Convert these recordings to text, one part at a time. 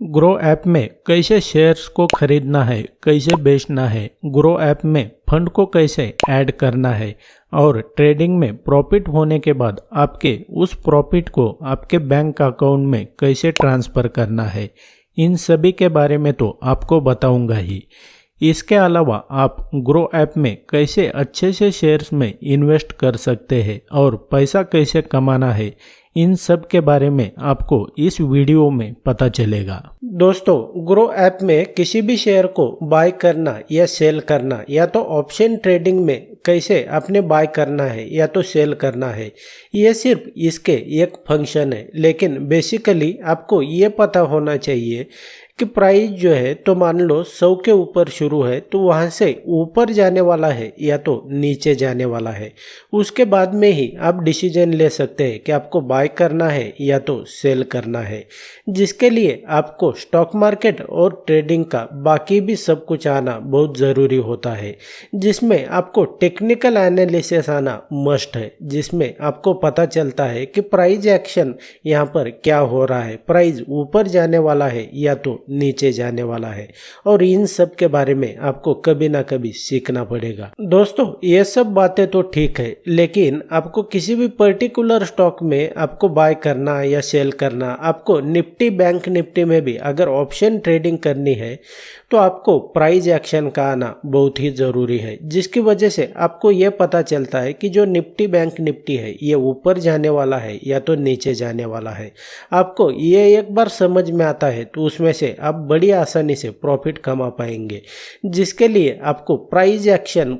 Grow app में कैसे shares को खरीदना है, कैसे बेचना है, ग्रो ऐप में फंड को कैसे ऐड करना है और ट्रेडिंग में प्रॉफिट होने के बाद आपके उस प्रॉफिट को आपके बैंक अकाउंट में कैसे ट्रांसफ़र करना है, इन सभी के बारे में तो आपको बताऊंगा ही। इसके अलावा आप ग्रो ऐप में कैसे अच्छे से शेयर्स में इन्वेस्ट कर सकते हैं और पैसा कैसे कमाना है, इन सब के बारे में आपको इस वीडियो में पता चलेगा। दोस्तों, ग्रो ऐप में किसी भी शेयर को बाय करना या सेल करना या तो ऑप्शन ट्रेडिंग में कैसे आपने बाय करना है या तो सेल करना है, ये सिर्फ इसके एक फंक्शन है। लेकिन बेसिकली आपको ये पता होना चाहिए कि प्राइस जो है तो मान लो 100 के ऊपर शुरू है तो वहाँ से ऊपर जाने वाला है या तो नीचे जाने वाला है। उसके बाद में ही आप डिसीजन ले सकते हैं कि आपको बाय करना है या तो सेल करना है, जिसके लिए आपको स्टॉक मार्केट और ट्रेडिंग का बाकी भी सब कुछ आना बहुत ज़रूरी होता है, जिसमें आपको टेक्निकल एनालिसिस आना मस्ट है, जिसमें आपको पता चलता है कि प्राइस एक्शन यहाँ पर क्या हो रहा है, प्राइस ऊपर जाने वाला है या तो नीचे जाने वाला है, और इन सब के बारे में आपको कभी ना कभी सीखना पड़ेगा। दोस्तों, ये सब बातें तो ठीक है, लेकिन आपको किसी भी पर्टिकुलर स्टॉक में आपको बाय करना या सेल करना, आपको निफ्टी बैंक निफ्टी में भी अगर ऑप्शन ट्रेडिंग करनी है तो आपको प्राइस एक्शन का आना बहुत ही ज़रूरी है, जिसकी वजह से आपको ये पता चलता है कि जो निफ्टी बैंक निफ्टी है ये ऊपर जाने वाला है या तो नीचे जाने वाला है। आपको ये एक बार समझ में आता है तो उसमें से आप बड़ी आसानी से प्रॉफिट कमा पाएंगे, जिसके लिए आपको प्राइस एक्शन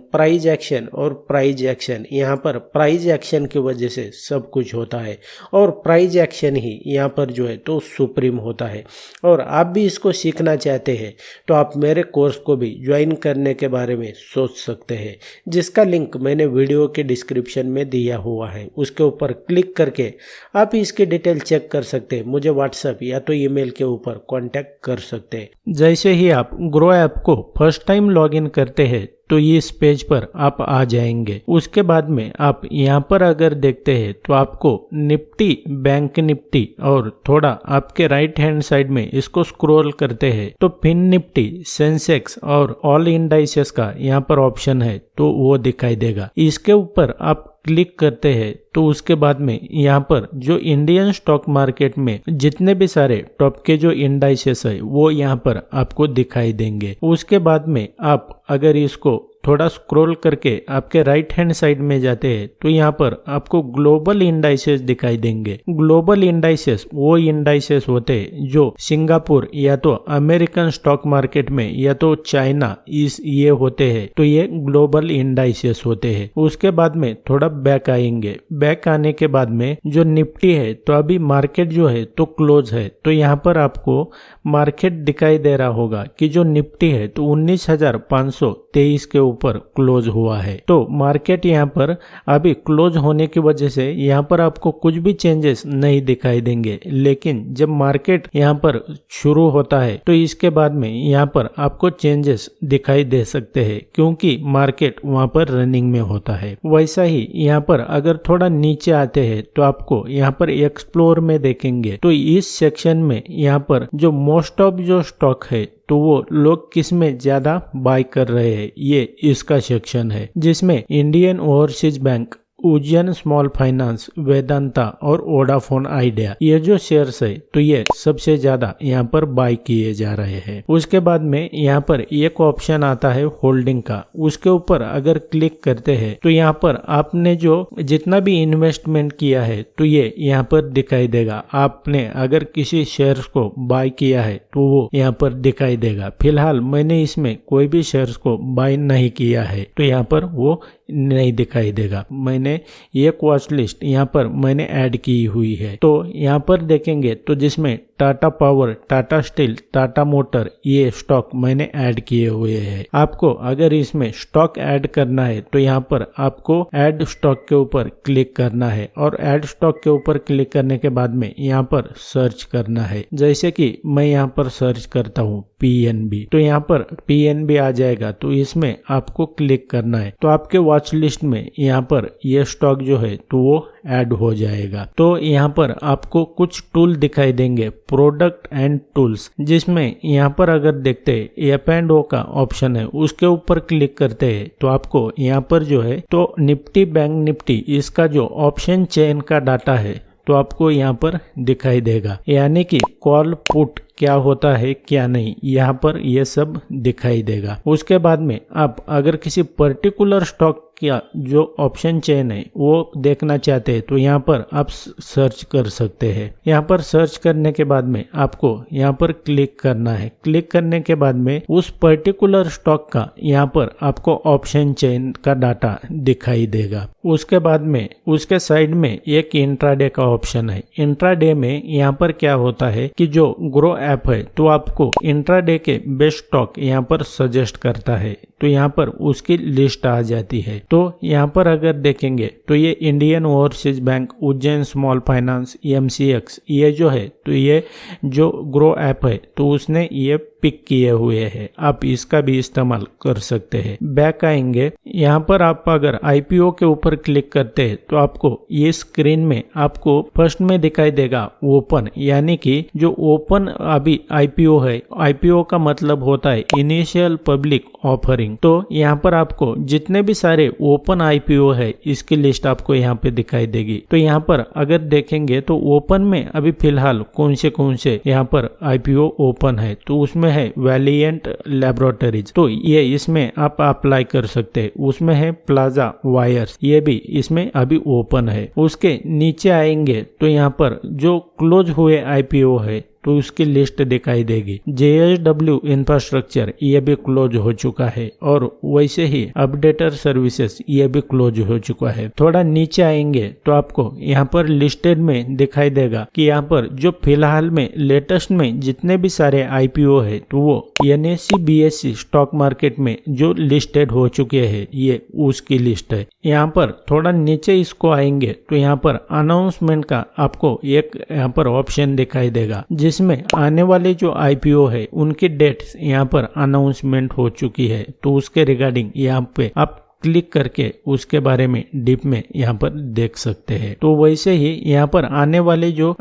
और प्राइस एक्शन, यहाँ पर प्राइस एक्शन की वजह से सब कुछ होता है और प्राइस एक्शन ही यहाँ पर जो है तो सुप्रीम होता है। और आप भी इसको सीखना चाहते हैं तो आप मेरे कोर्स को भी ज्वाइन करने के बारे में सोच सकते हैं, जिसका लिंक मैंने वीडियो के डिस्क्रिप्शन में दिया हुआ है। उसके ऊपर क्लिक करके आप इसकी डिटेल चेक कर सकते हैं, मुझे व्हाट्सएप या तो ईमेल के ऊपर कांटेक्ट कर सकते हैं। जैसे ही आप ग्रो ऐप को फर्स्ट टाइम लॉगिन करते हैं तो इस पेज पर आप आ जाएंगे। उसके बाद में आप यहाँ पर अगर देखते हैं तो आपको निफ्टी बैंक निफ्टी और थोड़ा आपके राइट हैंड साइड में इसको स्क्रॉल करते हैं तो फिन निफ्टी सेंसेक्स और ऑल इंडाइसेस का यहाँ पर ऑप्शन है तो वो दिखाई देगा। इसके ऊपर आप क्लिक करते हैं तो उसके बाद में यहाँ पर जो इंडियन स्टॉक मार्केट में जितने भी सारे टॉप के जो इंडाइसेस है वो यहाँ पर आपको दिखाई देंगे। उसके बाद में आप अगर इसको थोड़ा स्क्रॉल करके आपके राइट हैंड साइड में जाते हैं तो यहाँ पर आपको ग्लोबल इंडाइसेस दिखाई देंगे। ग्लोबल इंडाइसेस वो इंडाइसेस होते हैं जो सिंगापुर या तो अमेरिकन स्टॉक मार्केट में या तो चाइना ये होते हैं, तो ये ग्लोबल इंडाइसेस होते हैं। उसके बाद में थोड़ा बैक आएंगे। बैक आने के बाद में जो निफ्टी है तो अभी मार्केट जो है तो क्लोज है, तो यहाँ पर आपको मार्केट दिखाई दे रहा होगा कि जो निफ्टी है तो 19,523 के ऊपर क्लोज हुआ है। तो मार्केट यहाँ पर अभी क्लोज होने की वजह से यहाँ पर आपको कुछ भी चेंजेस नहीं दिखाई देंगे, लेकिन जब मार्केट यहाँ पर शुरू होता है तो इसके बाद में यहाँ पर आपको चेंजेस दिखाई दे सकते हैं, क्योंकि मार्केट वहाँ पर रनिंग में होता है। वैसा ही यहाँ पर अगर थोड़ा नीचे आते हैं तो आपको यहाँ पर एक्सप्लोर में देखेंगे तो इस सेक्शन में यहाँ पर जो मोस्ट ऑफ जो स्टॉक है तो वो लोग किस में ज्यादा बाय कर रहे हैं, ये इसका सेक्शन है, जिसमें Indian overseas bank, Ujjain small finance, Vedanta और वोडाफोन आइडिया, ये जो शेयर्स है तो ये सबसे ज्यादा यहाँ पर बाय किए जा रहे हैं। उसके बाद में यहाँ पर एक ऑप्शन आता है होल्डिंग का, उसके ऊपर अगर क्लिक करते हैं तो यहाँ पर आपने जो जितना भी इन्वेस्टमेंट किया है तो ये यहाँ पर दिखाई देगा। आपने अगर किसी शेयर्स को बाय किया है तो वो यहाँ पर दिखाई देगा। फिलहाल मैंने इसमें कोई भी शेयर्स को बाय नहीं किया है तो यहाँ पर वो नहीं दिखाई देगा। मैंने एक वॉच लिस्ट यहाँ पर मैंने ऐड की हुई है, तो यहाँ पर देखेंगे तो जिसमें Tata power, Tata steel, Tata motor ये स्टॉक मैंने ऐड किए हुए हैं। आपको अगर इसमें स्टॉक ऐड करना है तो यहाँ पर आपको ऐड स्टॉक के ऊपर क्लिक करना है और ऐड स्टॉक के ऊपर क्लिक करने के बाद में यहाँ पर सर्च करना है। जैसे कि मैं यहाँ पर सर्च करता हूँ पीएनबी, तो यहाँ पर पीएनबी आ जाएगा, तो इसमें आपको क्लिक करना है। तो आपके वॉच लिस्ट में यहाँ पर ये स्टॉक जो है तो वो ऐड हो जाएगा। तो यहाँ पर आपको कुछ टूल दिखाई देंगे, प्रोडक्ट एंड टूल्स, जिसमें यहाँ पर अगर देखते हैं F&O का ऑप्शन है, उसके ऊपर क्लिक करते हैं तो आपको यहाँ पर जो है तो निफ्टी बैंक निफ्टी इसका जो ऑप्शन चेन का डाटा है तो आपको यहाँ पर दिखाई देगा, यानी कि कॉल पुट क्या होता है क्या नहीं, यहाँ पर ये सब दिखाई देगा। उसके बाद में आप अगर किसी पर्टिकुलर स्टॉक का जो ऑप्शन चेन है वो देखना चाहते हैं तो यहाँ पर आप सर्च कर सकते हैं। यहाँ पर सर्च करने के बाद में आपको यहाँ पर क्लिक करना है। क्लिक करने के बाद में उस पर्टिकुलर स्टॉक का यहाँ पर आपको ऑप्शन चेन का डाटा दिखाई देगा। उसके बाद में उसके साइड में एक इंट्राडे का ऑप्शन है। इंट्राडे में यहाँ पर क्या होता है कि जो ग्रो ऐप है तो आपको इंट्राडे के बेस्ट स्टॉक यहाँ पर सजेस्ट करता है, तो यहाँ पर उसकी लिस्ट आ जाती है। तो यहाँ पर अगर देखेंगे तो ये Indian overseas bank, Ujjain small finance, MCX, ये जो है तो ये जो ग्रो ऐप है तो उसने ये पिक किए हुए हैं, आप इसका भी इस्तेमाल कर सकते हैं। बैक आएंगे, यहाँ पर आप अगर IPO के ऊपर क्लिक करते हैं तो आपको ये स्क्रीन में आपको फर्स्ट में दिखाई देगा ओपन, यानी कि जो ओपन अभी IPO है, IPO का मतलब होता है इनिशियल पब्लिक ऑफरिंग। तो यहाँ पर आपको जितने भी सारे ओपन IPO है इसकी लिस्ट आपको यहाँ पे दिखाई देगी। तो यहाँ पर अगर देखेंगे तो ओपन में अभी फिलहाल कौन से यहाँ पर IPO ओपन है, तो उसमें है वैलिएंट लैबोरेटरीज, तो ये इसमें आप अप्लाई कर सकते हैं। उसमें है प्लाजा वायर्स, ये भी इसमें अभी ओपन है। उसके नीचे आएंगे तो यहाँ पर जो क्लोज हुए IPO है तो उसकी लिस्ट दिखाई देगी। JSW इंफ्रास्ट्रक्चर ये भी क्लोज हो चुका है, और वैसे ही अपडेटर सर्विसेज ये भी क्लोज हो चुका है। थोड़ा नीचे आएंगे तो आपको यहाँ पर लिस्टेड में दिखाई देगा कि यहाँ पर जो फिलहाल में लेटेस्ट में जितने भी सारे IPO है तो वो NSE BSE स्टॉक मार्केट में जो लिस्टेड हो चुके हैं ये उसकी लिस्ट है। यहाँ पर थोड़ा नीचे इसको आएंगे तो यहाँ पर अनाउंसमेंट का आपको एक यहाँ पर ऑप्शन दिखाई देगा, जिसमें आने वाले जो IPO है उनकी डेट्स यहाँ पर अनाउंसमेंट हो चुकी है। तो उसके रिगार्डिंग यहाँ पे आप क्लिक करके उसके बारे में डीप में यहाँ पर देख सकते हैं। तो वैसे ही यहाँ पर आने वाले जो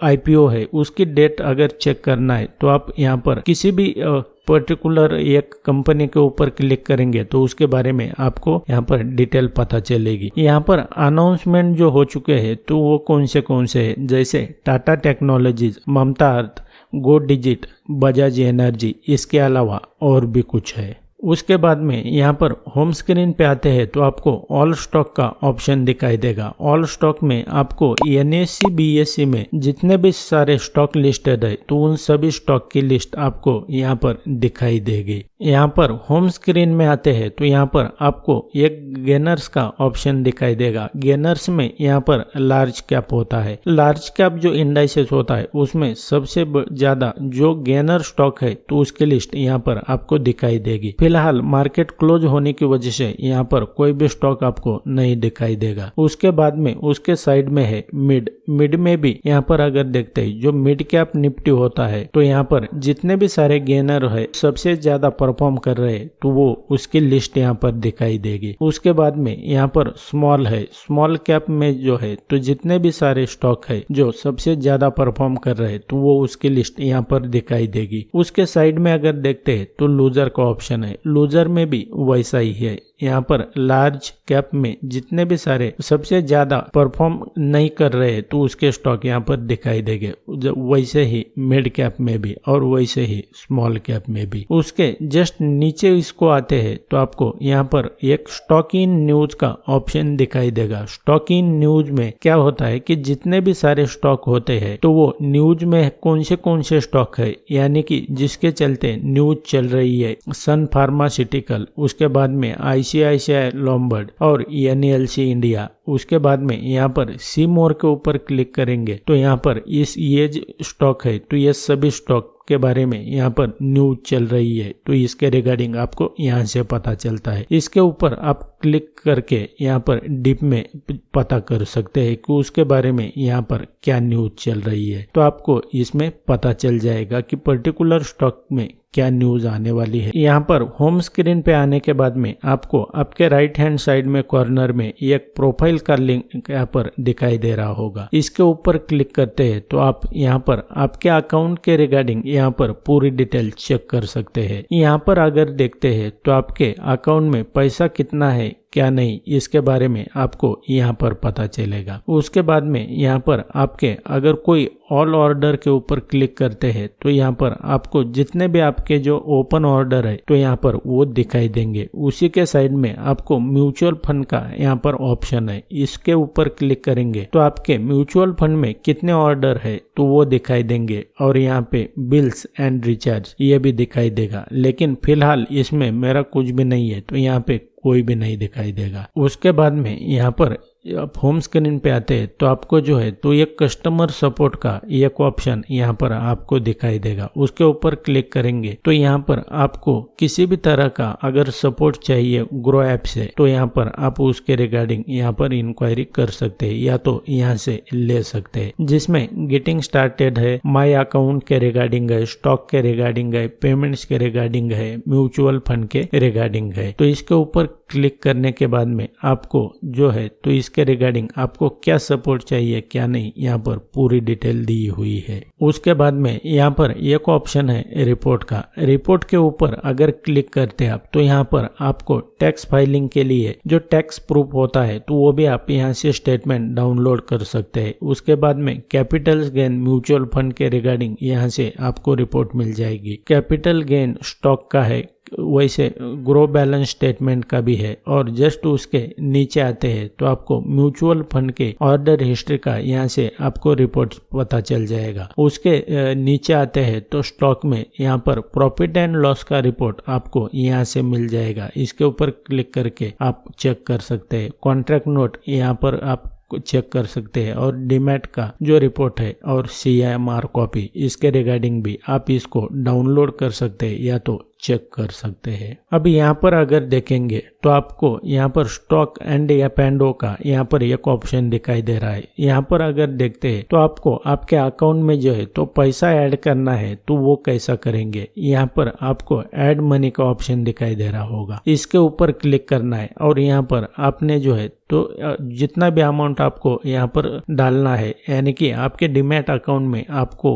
IPO है उसकी डेट अगर चेक करना है तो आप यहाँ पर किसी भी पर्टिकुलर एक कंपनी के ऊपर क्लिक करेंगे तो उसके बारे में आपको यहाँ पर डिटेल पता चलेगी। यहाँ पर अनाउंसमेंट जो हो चुके हैं तो वो कौन से हैं, जैसे टाटा टेक्नोलॉजीज, ममता अर्थ, गो डिजिट, बजाज एनर्जी, इसके अलावा और भी कुछ है। उसके बाद में यहाँ पर होम स्क्रीन पे आते हैं तो आपको ऑल स्टॉक का ऑप्शन दिखाई देगा। ऑल स्टॉक में आपको NSE BSE में जितने भी सारे स्टॉक लिस्टेड है तो उन सभी स्टॉक की लिस्ट आपको यहाँ पर दिखाई देगी। यहाँ पर होम स्क्रीन में आते हैं तो यहाँ पर आपको एक गेनर्स का ऑप्शन दिखाई देगा। गेनर्स में यहाँ पर लार्ज कैप होता है। लार्ज कैप जो इंडाइसेस होता है उसमें सबसे ज्यादा जो गेनर स्टॉक है तो उसकी लिस्ट यहाँ पर आपको दिखाई देगी। फिलहाल मार्केट क्लोज होने की वजह से यहाँ पर कोई भी स्टॉक आपको नहीं दिखाई देगा। उसके बाद में उसके साइड में है मिड में भी यहाँ पर अगर देखते हैं जो मिड कैप निफ्टी होता है तो यहाँ पर जितने भी सारे गेनर है सबसे ज्यादा परफॉर्म कर रहे हैं तो वो उसकी लिस्ट यहाँ पर दिखाई देगी। उसके बाद में यहाँ पर स्मॉल है, स्मॉल कैप में जो है तो जितने भी सारे स्टॉक है जो सबसे ज्यादा परफॉर्म कर रहे हैं तो वो उसकी लिस्ट यहाँ पर दिखाई देगी। उसके साइड में अगर देखते हैं तो लूजर का ऑप्शन है। लूजर में भी वैसा ही है। यहाँ पर लार्ज कैप में जितने भी सारे सबसे ज्यादा परफॉर्म नहीं कर रहे तो उसके स्टॉक यहाँ पर दिखाई देंगे, वैसे ही मिड कैप में भी और वैसे ही स्मॉल कैप में भी। उसके जस्ट नीचे इसको आते हैं तो आपको यहाँ पर एक स्टॉक इन न्यूज का ऑप्शन दिखाई देगा। स्टॉक इन न्यूज में क्या होता है कि जितने भी सारे स्टॉक होते हैं तो वो न्यूज में कौन से स्टॉक है, यानी कि जिसके चलते न्यूज चल रही है। सन फार्मास्यूटिकल, उसके बाद में ICICI लोम्बार्ड और NLC इंडिया। उसके बाद में यहाँ पर सी मोर के ऊपर क्लिक करेंगे तो यहाँ पर ये स्टॉक है तो ये सभी स्टॉक के बारे में यहाँ पर न्यूज चल रही है तो इसके रिगार्डिंग आपको यहाँ से पता चलता है। इसके ऊपर आप क्लिक करके यहाँ पर डीप में पता कर सकते हैं कि उसके बारे में यहाँ पर क्या न्यूज चल रही है। तो आपको इसमें पता चल जाएगा कि पर्टिकुलर स्टॉक में क्या न्यूज आने वाली है। यहाँ पर होम स्क्रीन पे आने के बाद में आपको आपके राइट हैंड साइड में कॉर्नर में एक प्रोफाइल का लिंक यहाँ पर दिखाई दे रहा होगा। इसके ऊपर क्लिक करते हैं तो आप यहाँ पर आपके अकाउंट के रिगार्डिंग यहाँ पर पूरी डिटेल चेक कर सकते हैं। यहाँ पर अगर देखते हैं तो आपके अकाउंट में पैसा कितना है क्या नहीं, इसके बारे में आपको यहाँ पर पता चलेगा। उसके बाद में यहाँ पर आपके अगर कोई ऑल ऑर्डर के ऊपर क्लिक करते हैं तो यहाँ पर आपको जितने भी आपके जो ओपन ऑर्डर है तो यहाँ पर वो दिखाई देंगे। उसी के साइड में आपको म्यूचुअल फंड का यहाँ पर ऑप्शन है, इसके ऊपर क्लिक करेंगे तो आपके म्यूचुअल फंड में कितने ऑर्डर है तो वो दिखाई देंगे और यहाँ पे बिल्स एंड रिचार्ज ये भी दिखाई देगा। लेकिन फिलहाल इसमें मेरा कुछ भी नहीं है तो यहाँ पे कोई भी नहीं दिखाई देगा। उसके बाद में यहाँ पर आप होम स्क्रीन पे आते हैं तो आपको जो है तो ये कस्टमर सपोर्ट का एक ऑप्शन यहाँ पर आपको दिखाई देगा। उसके ऊपर क्लिक करेंगे तो यहाँ पर आपको किसी भी तरह का अगर सपोर्ट चाहिए ग्रो ऐप से तो यहाँ पर आप उसके रिगार्डिंग यहाँ पर इंक्वायरी कर सकते हैं या तो यहाँ से ले सकते हैं, जिसमें गेटिंग स्टार्टेड है, माई अकाउंट के रिगार्डिंग है, स्टॉक के रिगार्डिंग है, पेमेंट्स के रिगार्डिंग है, म्यूचुअल फंड के रिगार्डिंग है। तो इसके ऊपर क्लिक करने के बाद में आपको जो है तो इसके रिगार्डिंग आपको क्या सपोर्ट चाहिए क्या नहीं यहाँ पर पूरी डिटेल दी हुई है। उसके बाद में यहाँ पर एक ऑप्शन है रिपोर्ट का। रिपोर्ट के ऊपर अगर क्लिक करते हैं आप तो यहाँ पर आपको टैक्स फाइलिंग के लिए जो टैक्स प्रूफ होता है तो वो भी आप यहाँ से स्टेटमेंट डाउनलोड कर सकते हैं। उसके बाद में कैपिटल गेन म्यूचुअल फंड के रिगार्डिंग यहाँ से आपको रिपोर्ट मिल जाएगी। कैपिटल गेन स्टॉक का है, वैसे ग्रो बैलेंस स्टेटमेंट का भी है और जस्ट उसके नीचे आते हैं तो आपको म्यूचुअल फंड के ऑर्डर हिस्ट्री का यहाँ से आपको रिपोर्ट पता चल जाएगा। उसके नीचे आते हैं तो स्टॉक में यहाँ पर प्रॉफिट एंड लॉस का रिपोर्ट आपको यहाँ से मिल जाएगा। इसके ऊपर क्लिक करके आप चेक कर सकते हैं। कॉन्ट्रैक्ट नोट यहाँ पर आप चेक कर सकते हैं और डीमैट का जो रिपोर्ट है और CMR कॉपी इसके रिगार्डिंग भी आप इसको डाउनलोड कर सकते हैं या तो चेक कर सकते हैं। अब यहाँ पर अगर देखेंगे तो आपको यहाँ पर स्टॉक एंड एपेंडो का यहाँ पर एक ऑप्शन दिखाई दे रहा है। यहाँ पर अगर देखते हैं तो आपको आपके अकाउंट में जो है तो पैसा ऐड करना है तो वो कैसा करेंगे। यहाँ पर आपको ऐड मनी का ऑप्शन दिखाई दे रहा होगा, इसके ऊपर क्लिक करना है और यहाँ पर आपने जो है तो जितना भी अमाउंट आपको यहाँ पर डालना है यानी कि आपके डीमैट अकाउंट में आपको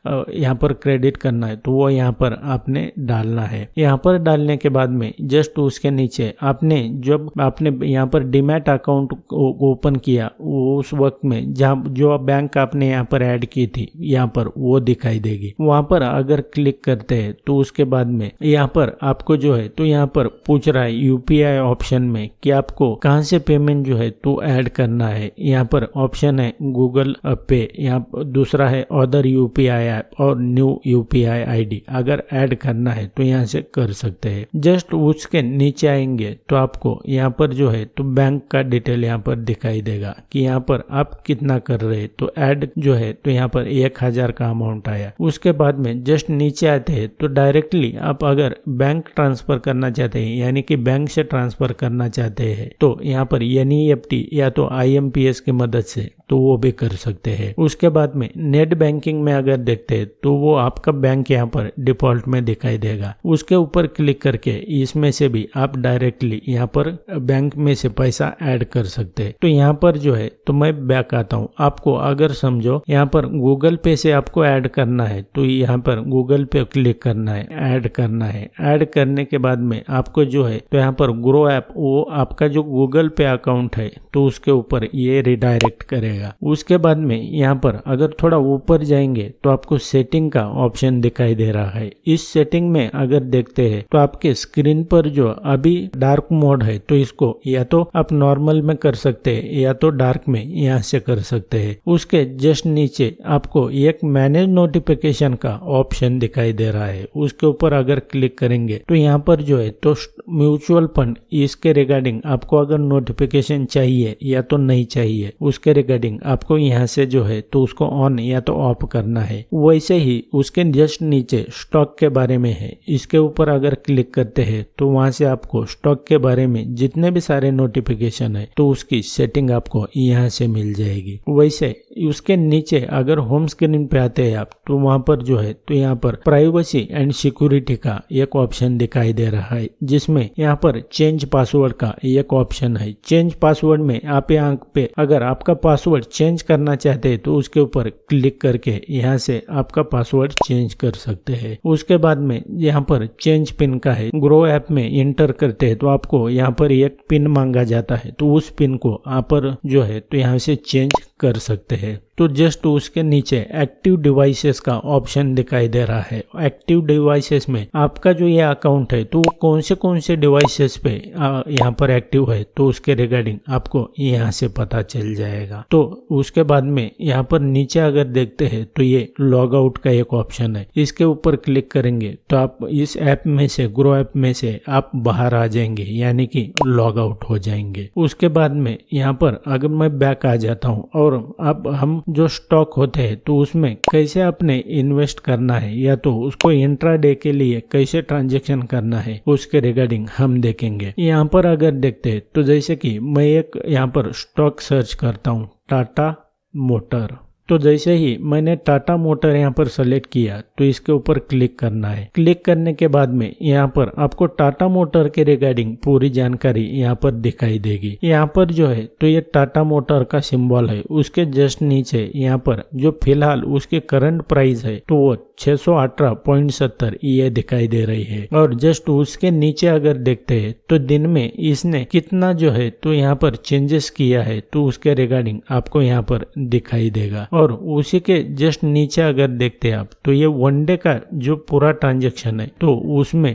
यहाँ पर क्रेडिट करना है तो वो यहाँ पर आपने डालना है। यहाँ पर डालने के बाद में जस्ट उसके नीचे आपने जब आपने यहाँ पर डीमैट अकाउंट ओपन किया उस वक्त में जहाँ जो बैंक आपने यहाँ पर ऐड की थी यहाँ पर वो दिखाई देगी। वहाँ पर अगर क्लिक करते हैं तो उसके बाद में यहाँ पर आपको जो है तो यहाँ पर पूछ रहा है UPI ऑप्शन में कि आपको कहाँ से पेमेंट जो है तो ऐड करना है। यहाँ पर ऑप्शन है गूगल पे, यहाँ दूसरा है अदर UPI ऐप और न्यू UPI ID। अगर ऐड करना है तो यहाँ से कर सकते हैं। जस्ट उसके नीचे आएंगे तो आपको यहाँ पर जो है तो बैंक का डिटेल यहाँ पर दिखाई देगा कि यहाँ पर आप कितना कर रहे हैं। तो ऐड जो है तो यहाँ पर 1000 का अमाउंट आया। उसके बाद में जस्ट नीचे आते हैं तो डायरेक्टली आप अगर बैंक ट्रांसफर करना चाहते हैं यानी कि बैंक से ट्रांसफर करना चाहते हैं तो यहाँ पर NEFT या तो IMPS की मदद से तो वो भी कर सकते हैं। उसके बाद में नेट बैंकिंग में अगर देखते हैं तो वो आपका बैंक यहाँ पर डिफॉल्ट में दिखाई देगा। उसके ऊपर क्लिक करके इसमें से भी आप डायरेक्टली यहाँ पर बैंक में से पैसा ऐड कर सकते हैं। तो यहाँ पर जो है तो मैं बैक आता हूँ। आपको अगर समझो यहाँ पर गूगल पे से आपको ऐड करना है तो यहाँ पर गूगल पे क्लिक करना है, ऐड करना है। ऐड करने के बाद में आपको जो है तो यहाँ पर ग्रो ऐप वो आपका जो गूगल पे अकाउंट है तो उसके ऊपर ये रिडायरेक्ट करेगा। उसके बाद में यहाँ पर अगर थोड़ा ऊपर जाएंगे तो आपको सेटिंग का ऑप्शन दिखाई दे रहा है। इस सेटिंग में अगर देखते हैं तो आपके स्क्रीन पर जो अभी डार्क मोड है तो इसको या तो आप नॉर्मल में कर सकते हैं या तो डार्क में यहाँ से कर सकते हैं। उसके जस्ट नीचे आपको एक मैनेज नोटिफिकेशन का ऑप्शन दिखाई दे रहा है। उसके ऊपर अगर क्लिक करेंगे तो यहाँ पर जो है तो म्यूचुअल फंड इसके रिगार्डिंग आपको अगर नोटिफिकेशन चाहिए या तो नहीं चाहिए उसके रिगार्डिंग रिगार्डिंग आपको यहाँ से जो है तो उसको ऑन या तो ऑफ करना है। वैसे ही उसके जस्ट नीचे स्टॉक के बारे में है, इसके ऊपर अगर क्लिक करते हैं तो वहां से आपको स्टॉक के बारे में जितने भी सारे नोटिफिकेशन है तो उसकी सेटिंग आपको यहाँ से मिल जाएगी। वैसे उसके नीचे अगर होम स्क्रीन पे आते हैं आप तो वहां पर जो है तो यहाँ पर प्राइवेसी एंड सिक्योरिटी का एक ऑप्शन दिखाई दे रहा है, जिसमें यहाँ पर चेंज पासवर्ड का एक ऑप्शन है। चेंज पासवर्ड में आप यहाँ पे अगर आपका पासवर्ड चेंज करना चाहते हैं तो उसके ऊपर क्लिक करके यहाँ से आपका पासवर्ड चेंज कर सकते हैं। उसके बाद में यहाँ पर चेंज पिन का है, ग्रो ऐप में इंटर करते हैं तो आपको यहाँ पर एक पिन मांगा जाता है, तो उस पिन को आप पर जो है तो यहाँ से चेंज कर सकते हैं। तो जस्ट उसके नीचे एक्टिव डिवाइसेस का ऑप्शन दिखाई दे रहा है। एक्टिव डिवाइसेस में आपका जो ये अकाउंट है तो कौन से डिवाइसेस पे यहाँ पर एक्टिव है तो उसके रिगार्डिंग आपको यहाँ से पता चल जाएगा। तो उसके बाद में यहाँ पर नीचे अगर देखते हैं तो ये लॉग आउट का एक ऑप्शन है, इसके ऊपर क्लिक करेंगे तो आप इस ऐप में से, ग्रो ऐप में से आप बाहर आ जाएंगे, यानी कि लॉग आउट हो जाएंगे। उसके बाद में यहाँ पर अगर मैं बैक आ जाता हूँ और अब हम जो स्टॉक होते हैं तो उसमें कैसे अपने इन्वेस्ट करना है या तो उसको इंट्राडे के लिए कैसे ट्रांजैक्शन करना है उसके रिगार्डिंग हम देखेंगे। यहाँ पर अगर देखते हैं तो जैसे कि मैं एक यहाँ पर स्टॉक सर्च करता हूँ, टाटा मोटर। तो जैसे ही मैंने टाटा मोटर यहाँ पर सेलेक्ट किया तो इसके ऊपर क्लिक करना है। क्लिक करने के बाद में यहाँ पर आपको टाटा मोटर के रिगार्डिंग पूरी जानकारी यहाँ पर दिखाई देगी। यहाँ पर जो है तो ये टाटा मोटर का सिंबल है, उसके जस्ट नीचे यहाँ पर जो फिलहाल उसके करंट प्राइस है तो वो 618.70 ये दिखाई दे रही है। और जस्ट उसके नीचे अगर देखते हैं तो दिन में इसने कितना जो है तो यहाँ पर चेंजेस किया है तो उसके रिगार्डिंग आपको यहाँ पर दिखाई देगा। और उसी के जस्ट नीचे अगर देखते हैं आप तो ये वन डे का जो पूरा ट्रांजैक्शन है तो उसमें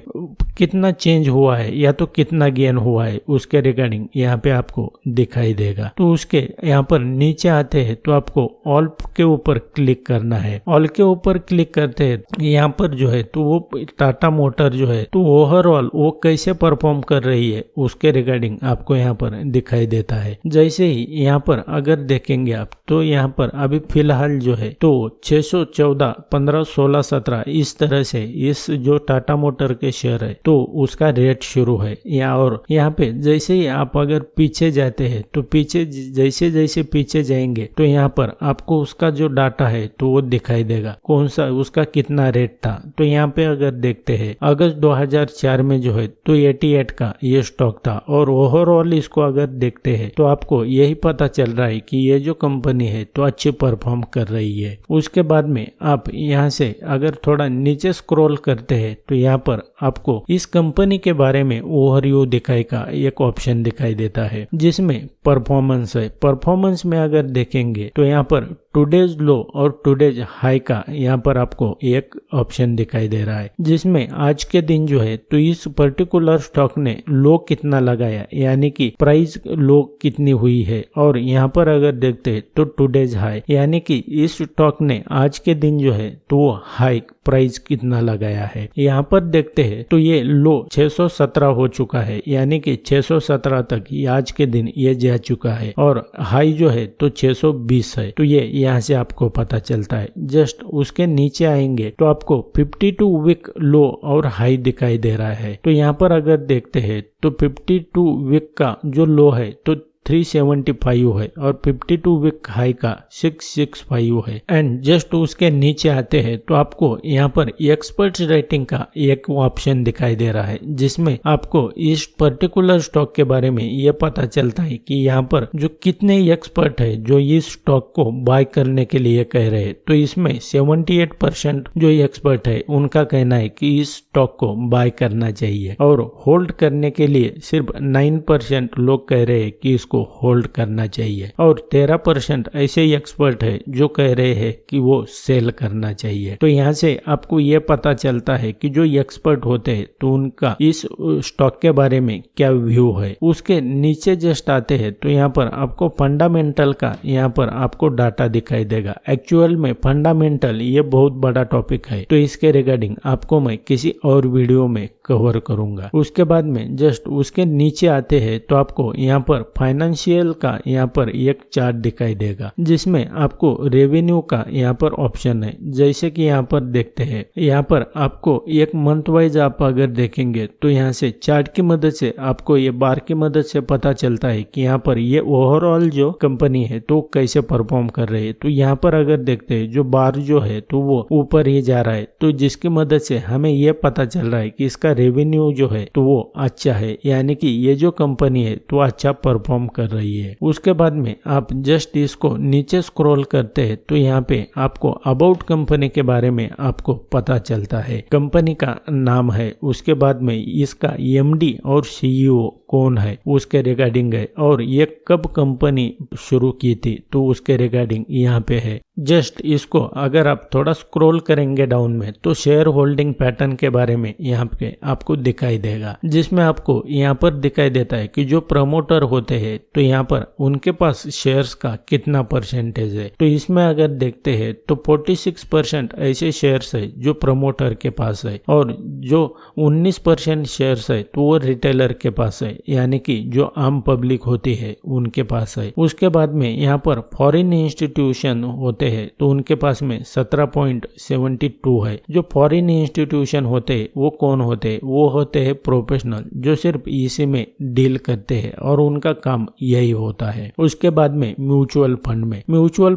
कितना चेंज हुआ है या तो कितना गेन हुआ है उसके रिगार्डिंग यहाँ पे आपको दिखाई देगा। तो उसके यहाँ पर नीचे आते हैं तो आपको ऑल के ऊपर क्लिक करना है। ऑल के ऊपर क्लिक करते हैं यहाँ पर जो है तो वो टाटा मोटर जो है तो ओवरऑल वो कैसे परफॉर्म कर रही है उसके रिगार्डिंग आपको यहाँ पर दिखाई देता है। जैसे ही यहाँ पर अगर देखेंगे आप तो यहाँ पर अभी फिलहाल जो है तो 614, 15, 16, 17 इस तरह से इस जो टाटा मोटर के शेयर है तो उसका रेट शुरू है। और यहाँ पे जैसे ही आप अगर पीछे जाते हैं तो पीछे जैसे जैसे पीछे जाएंगे तो यहाँ पर आपको उसका जो डाटा है तो वो दिखाई देगा, कौन सा उसका कितना रेट था। तो यहाँ पे अगर देखते हैं अगस्त 2004 में जो है तो 88 का ये स्टॉक था और ओवरऑल इसको अगर देखते हैं तो आपको यही पता चल रहा है कि ये जो कंपनी है तो अच्छी परफॉर्म कर रही है। उसके बाद में आप यहाँ से अगर थोड़ा नीचे स्क्रॉल करते हैं तो यहाँ पर आपको इस कंपनी के बारे में ओवरव्यू दिखाई का एक ऑप्शन दिखाई देता है, जिसमें परफॉर्मेंस है। परफॉर्मेंस में अगर देखेंगे तो यहाँ पर टुडेज लो और टुडेज हाई का यहाँ पर आपको एक ऑप्शन दिखाई दे रहा है, जिसमें आज के दिन जो है तो इस पर्टिकुलर स्टॉक ने लो कितना लगाया, यानी कि प्राइस लो कितनी हुई है। और यहाँ पर अगर देखते हैं तो टुडेज हाई, यानी कि इस स्टॉक ने आज के दिन जो है तो वो हाई प्राइस कितना लगाया है। यहाँ पर देखते हैं तो ये लो 617 हो चुका है, यानी कि 617 तक आज के दिन ये जा चुका है और हाई जो है तो 620 है। तो ये यहाँ से आपको पता चलता है। जस्ट उसके नीचे आएंगे तो आपको 52 वीक लो और हाई दिखाई दे रहा है। तो यहाँ पर अगर देखते हैं तो 52 वीक का जो लो है तो 375 है और 52 वीक हाई का 665 है। एंड जस्ट उसके नीचे आते हैं तो आपको यहाँ पर एक्सपर्ट रेटिंग का एक ऑप्शन दिखाई दे रहा है, जिसमें आपको इस पर्टिकुलर स्टॉक के बारे में ये पता चलता है कि यहाँ पर जो कितने एक्सपर्ट है जो इस स्टॉक को बाय करने के लिए कह रहे हैं। तो इसमें 78% जो एक्सपर्ट है उनका कहना है कि इस स्टॉक को बाय करना चाहिए और होल्ड करने के लिए सिर्फ 9% लोग कह रहे हैं कि इसको होल्ड करना चाहिए और 13% ऐसे ही एक्सपर्ट है जो कह रहे हैं कि वो सेल करना चाहिए। तो यहाँ से आपको ये पता चलता है कि जो एक्सपर्ट होते हैं तो उनका इस स्टॉक के बारे में क्या व्यू है। उसके नीचे जस्ट आते हैं तो यहाँ पर आपको फंडामेंटल का यहाँ पर आपको डाटा दिखाई देगा। एक्चुअल में फंडामेंटल ये बहुत बड़ा टॉपिक है, तो इसके रिगार्डिंग आपको मैं किसी और वीडियो में कवर करूंगा। उसके बाद में जस्ट उसके नीचे आते हैं तो आपको यहाँ पर फाइनेंस फाइनेंशियल का यहाँ पर एक चार्ट दिखाई देगा, जिसमें आपको रेवेन्यू का यहाँ पर ऑप्शन है। जैसे कि यहाँ पर देखते हैं, यहाँ पर आपको एक मंथ वाइज आप अगर देखेंगे तो यहाँ से चार्ट की मदद से आपको ये बार की मदद से पता चलता है कि यहाँ पर ये ओवरऑल जो कंपनी है तो कैसे परफॉर्म कर रही है। तो यहाँ पर अगर देखते हैं जो बार जो है तो वो ऊपर ही जा रहा है, तो जिसकी मदद से हमें ये पता चल रहा है कि इसका रेवेन्यू जो है तो वो अच्छा है, यानी कि ये जो कंपनी है तो अच्छा परफॉर्म कर रही है। उसके बाद में आप जस्ट इसको नीचे स्क्रॉल करते हैं तो यहाँ पे आपको अबाउट कंपनी के बारे में आपको पता चलता है, कंपनी का नाम है, उसके बाद में इसका एमडी और सीईओ कौन है उसके रिगार्डिंग है, और ये कब कंपनी शुरू की थी तो उसके रिगार्डिंग यहाँ पे है। जस्ट इसको अगर आप थोड़ा स्क्रॉल करेंगे डाउन में तो शेयर होल्डिंग पैटर्न के बारे में यहाँ पे आपको दिखाई देगा, जिसमें आपको यहाँ पर दिखाई देता है कि जो प्रमोटर होते हैं तो यहाँ पर उनके पास शेयर्स का कितना परसेंटेज है। तो इसमें अगर देखते हैं तो 46% ऐसे शेयर्स है जो प्रमोटर के पास है, और जो 19% शेयर्स है तो वो रिटेलर के पास है, यानी कि जो आम पब्लिक होती है उनके पास है। उसके बाद में यहाँ पर फॉरेन इंस्टीट्यूशन होते हैं तो उनके पास में 17.72 है। जो फॉरेन इंस्टीट्यूशन होते हैं वो कौन होते हैं, वो होते हैं प्रोफेशनल जो सिर्फ इसी में डील करते हैं और उनका काम यही होता है। उसके बाद में म्यूचुअल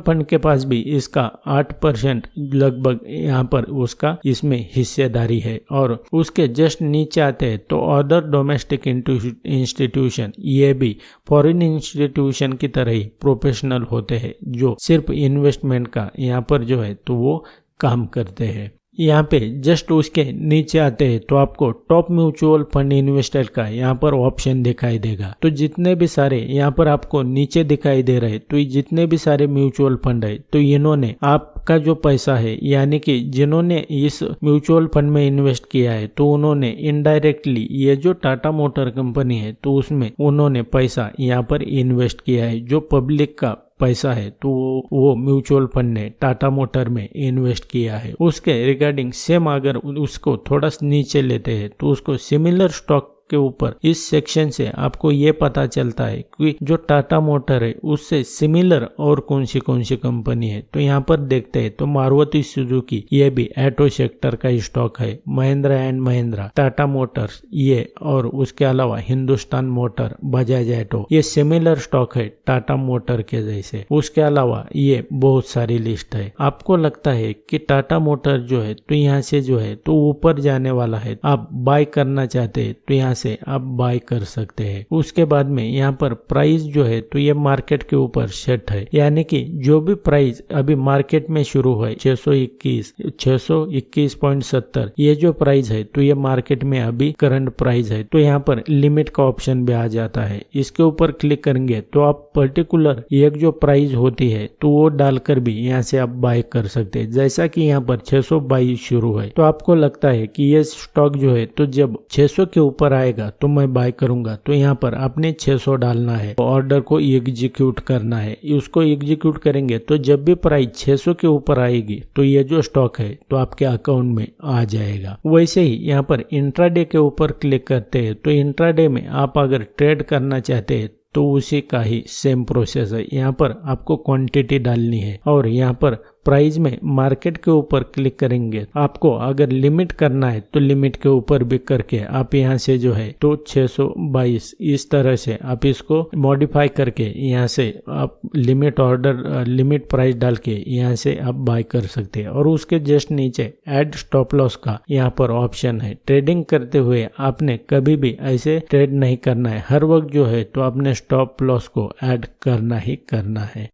फंड के पास भी इसका 8% लगभग यहाँ पर उसका इसमें हिस्सेदारी है। और उसके जस्ट नीचे आते हैं तो अदर डोमेस्टिक इंस्टीट्यूशन, ये भी फॉरेन इंस्टीट्यूशन की तरह ही प्रोफेशनल होते हैं जो सिर्फ इन्वेस्टमेंट का यहाँ पर जो है तो वो काम करते हैं। यहाँ पे जस्ट उसके नीचे आते हैं तो आपको टॉप म्यूचुअल फंड इन्वेस्टर का यहाँ पर ऑप्शन दिखाई देगा। तो जितने भी सारे यहाँ पर आपको नीचे दिखाई दे रहे तो जितने भी सारे म्यूचुअल फंड है तो इन्होंने आपका जो पैसा है, यानी कि जिन्होंने इस म्यूचुअल फंड में इन्वेस्ट किया है तो उन्होंने इनडायरेक्टली ये जो टाटा मोटर कंपनी है तो उसमें उन्होंने पैसा यहाँ पर इन्वेस्ट किया है। जो पब्लिक का पैसा है तो वो म्यूचुअल फंड ने टाटा मोटर में इन्वेस्ट किया है। उसके रिगार्डिंग सेम अगर उसको थोड़ा नीचे लेते हैं तो उसको सिमिलर स्टॉक के ऊपर इस सेक्शन से आपको ये पता चलता है कि जो टाटा मोटर है उससे सिमिलर और कौन सी कंपनी है। तो यहाँ पर देखते हैं तो मारुति सुजुकी ये भी ऑटो सेक्टर का स्टॉक है, महिंद्रा एंड महिंद्रा, टाटा मोटर्स ये, और उसके अलावा हिंदुस्तान मोटर, बजाज ऑटो, ये सिमिलर स्टॉक है टाटा मोटर के जैसे। उसके अलावा ये बहुत सारी लिस्ट है। आपको लगता है कि टाटा मोटर जो है तो यहाँ से जो है तो ऊपर जाने वाला है, आप बाय करना चाहते हैं तो यहाँ से आप बाय कर सकते हैं। उसके बाद में यहाँ पर प्राइस जो है तो ये मार्केट के ऊपर सेट है, यानी कि जो भी प्राइस अभी मार्केट में शुरू है 621.70 ये जो प्राइस है तो ये मार्केट में अभी करंट प्राइस है। तो यहाँ पर लिमिट का ऑप्शन भी आ जाता है। इसके ऊपर क्लिक करेंगे तो आप पर्टिकुलर एक जो प्राइस होती है तो वो डालकर भी यहाँ से आप बाय कर सकते हैं। जैसा कि यहाँ पर 622 शुरू है तो आपको लगता है कि ये स्टॉक जो है तो जब 600 के ऊपर आएगा तो मैं बाय करूंगा, तो यहाँ पर आपने 600 डालना है, ऑर्डर को एग्जीक्यूट करना है। उसको एग्जीक्यूट करेंगे तो जब भी प्राइस 600 के ऊपर आएगी तो ये जो स्टॉक है तो आपके अकाउंट में आ जाएगा। वैसे ही यहाँ पर इंट्राडे के ऊपर क्लिक करते हैं तो इंट्राडे में आप अगर ट्रेड करना चाहते हैं तो उसी का ही सेम प्रोसेस है। यहाँ पर आपको क्वांटिटी डालनी है और यहाँ पर प्राइस में मार्केट के ऊपर क्लिक करेंगे। आपको अगर लिमिट करना है तो लिमिट के ऊपर भी करके आप यहाँ से जो है तो 622 इस तरह से आप इसको मॉडिफाई करके यहाँ से आप लिमिट ऑर्डर लिमिट प्राइस डाल के यहाँ से आप बाय कर सकते हैं। और उसके जस्ट नीचे ऐड स्टॉप लॉस का यहाँ पर ऑप्शन है। ट्रेडिंग करते हुए आपने कभी भी ऐसे ट्रेड नहीं करना है, हर वक्त जो है तो आपने स्टॉप लॉस को ऐड करना ही करना है।